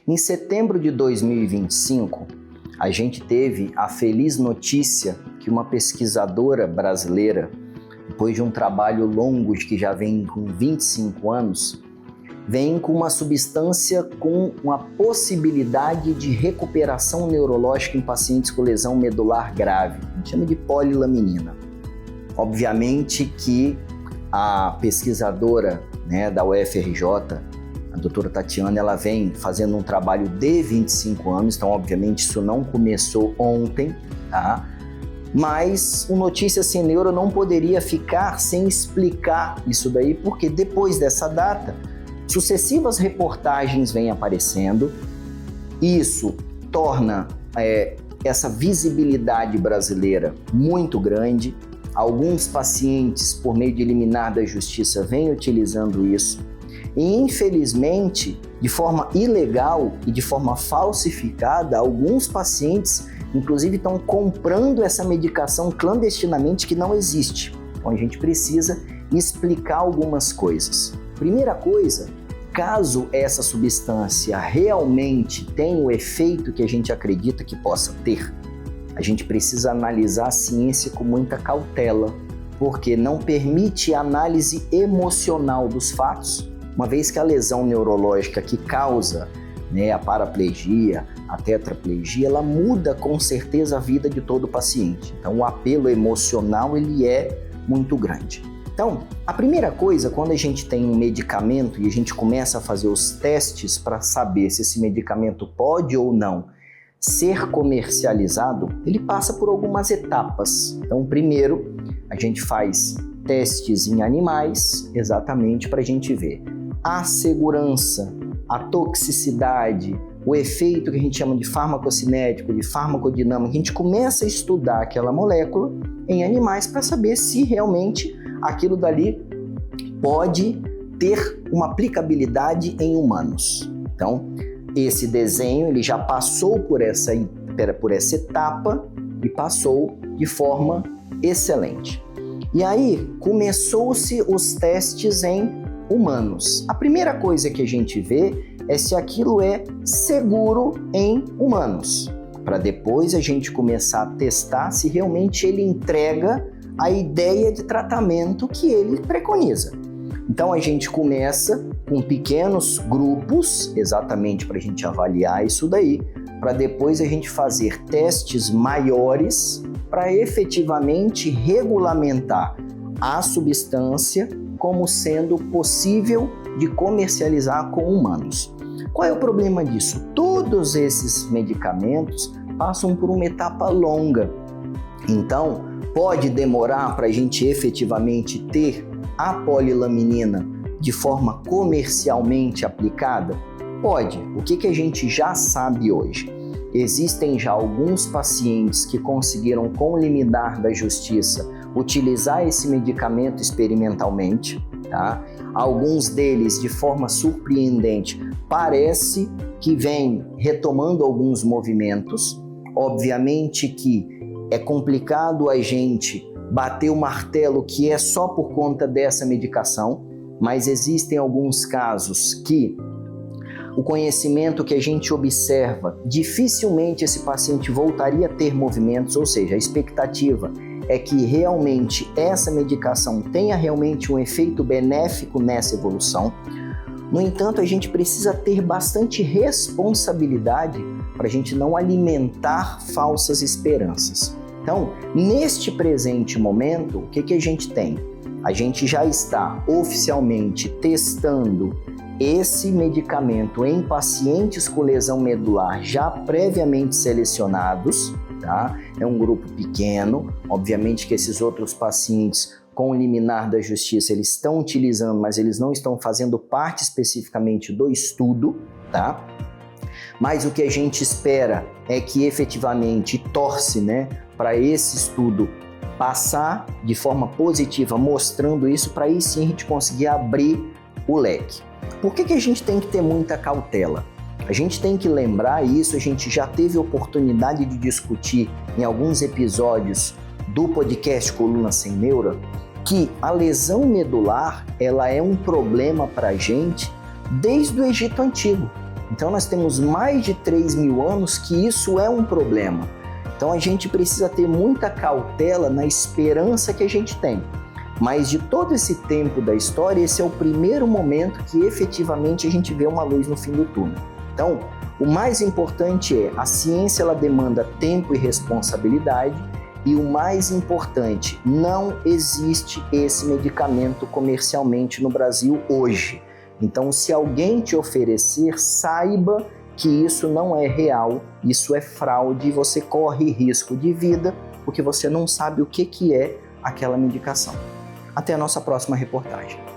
Em setembro de 2025, a gente teve a feliz notícia que uma pesquisadora brasileira, depois de um trabalho longo que já vem com 25 anos, vem com uma substância com uma possibilidade de recuperação neurológica em pacientes com lesão medular grave. A gente chama de polilaminina. Obviamente que a pesquisadora, da UFRJ, a doutora Tatiana, ela vem fazendo um trabalho de 25 anos, então obviamente isso não começou ontem, tá? Mas o Notícias Sem Neuro não poderia ficar sem explicar isso daí, porque depois dessa data, sucessivas reportagens vêm aparecendo, isso torna essa visibilidade brasileira muito grande. Alguns pacientes, por meio de liminar da justiça, vêm utilizando isso. E, infelizmente, de forma ilegal e de forma falsificada, alguns pacientes, inclusive, estão comprando essa medicação clandestinamente que não existe. Então, a gente precisa explicar algumas coisas. Primeira coisa, caso essa substância realmente tenha o efeito que a gente acredita que possa ter, a gente precisa analisar a ciência com muita cautela, porque não permite análise emocional dos fatos, uma vez que a lesão neurológica que causa a paraplegia, a tetraplegia, ela muda com certeza a vida de todo paciente. Então o apelo emocional ele é muito grande. Então, a primeira coisa, quando a gente tem um medicamento e a gente começa a fazer os testes para saber se esse medicamento pode ou não ser comercializado, ele passa por algumas etapas. Então, primeiro, a gente faz testes em animais, exatamente para a gente ver a segurança, a toxicidade, o efeito que a gente chama de farmacocinético, de farmacodinâmico. A gente começa a estudar aquela molécula em animais para saber se realmente aquilo dali pode ter uma aplicabilidade em humanos. Então, esse desenho ele já passou por essa etapa e passou de forma excelente. E aí, começou-se os testes em humanos. A primeira coisa que a gente vê é se aquilo é seguro em humanos, para depois a gente começar a testar se realmente ele entrega a ideia de tratamento que ele preconiza. Então a gente começa com pequenos grupos, exatamente para a gente avaliar isso daí, para depois a gente fazer testes maiores para efetivamente regulamentar a substância como sendo possível de comercializar com humanos. Qual é o problema disso? Todos esses medicamentos passam por uma etapa longa. Então, pode demorar para a gente efetivamente ter a polilaminina de forma comercialmente aplicada? Pode. O que a gente já sabe hoje? Existem já alguns pacientes que conseguiram, com liminar da justiça, utilizar esse medicamento experimentalmente, tá? Alguns deles, de forma surpreendente, parece que vem retomando alguns movimentos. Obviamente que é complicado a gente bater o martelo que é só por conta dessa medicação, mas existem alguns casos que o conhecimento que a gente observa, dificilmente esse paciente voltaria a ter movimentos, ou seja, a expectativa é que realmente essa medicação tenha realmente um efeito benéfico nessa evolução. No entanto, a gente precisa ter bastante responsabilidade para a gente não alimentar falsas esperanças. Então, neste presente momento, o que a gente tem? A gente já está oficialmente testando esse medicamento em pacientes com lesão medular já previamente selecionados, tá? É um grupo pequeno, obviamente que esses outros pacientes com liminar da justiça eles estão utilizando, mas eles não estão fazendo parte especificamente do estudo, tá? Mas o que a gente espera é que efetivamente torce, para esse estudo passar de forma positiva, mostrando isso, para aí sim a gente conseguir abrir o leque. Por que a gente tem que ter muita cautela? A gente tem que lembrar isso, a gente já teve oportunidade de discutir em alguns episódios do podcast Coluna Sem Neuro, que a lesão medular ela é um problema para a gente desde o Egito Antigo. Então nós temos mais de 3.000 anos que isso é um problema. Então a gente precisa ter muita cautela na esperança que a gente tem. Mas de todo esse tempo da história, esse é o primeiro momento que efetivamente a gente vê uma luz no fim do túnel. Então, o mais importante é, a ciência ela demanda tempo e responsabilidade, e o mais importante, não existe esse medicamento comercialmente no Brasil hoje. Então, se alguém te oferecer, saiba que isso não é real, isso é fraude e você corre risco de vida porque você não sabe o que é aquela medicação. Até a nossa próxima reportagem.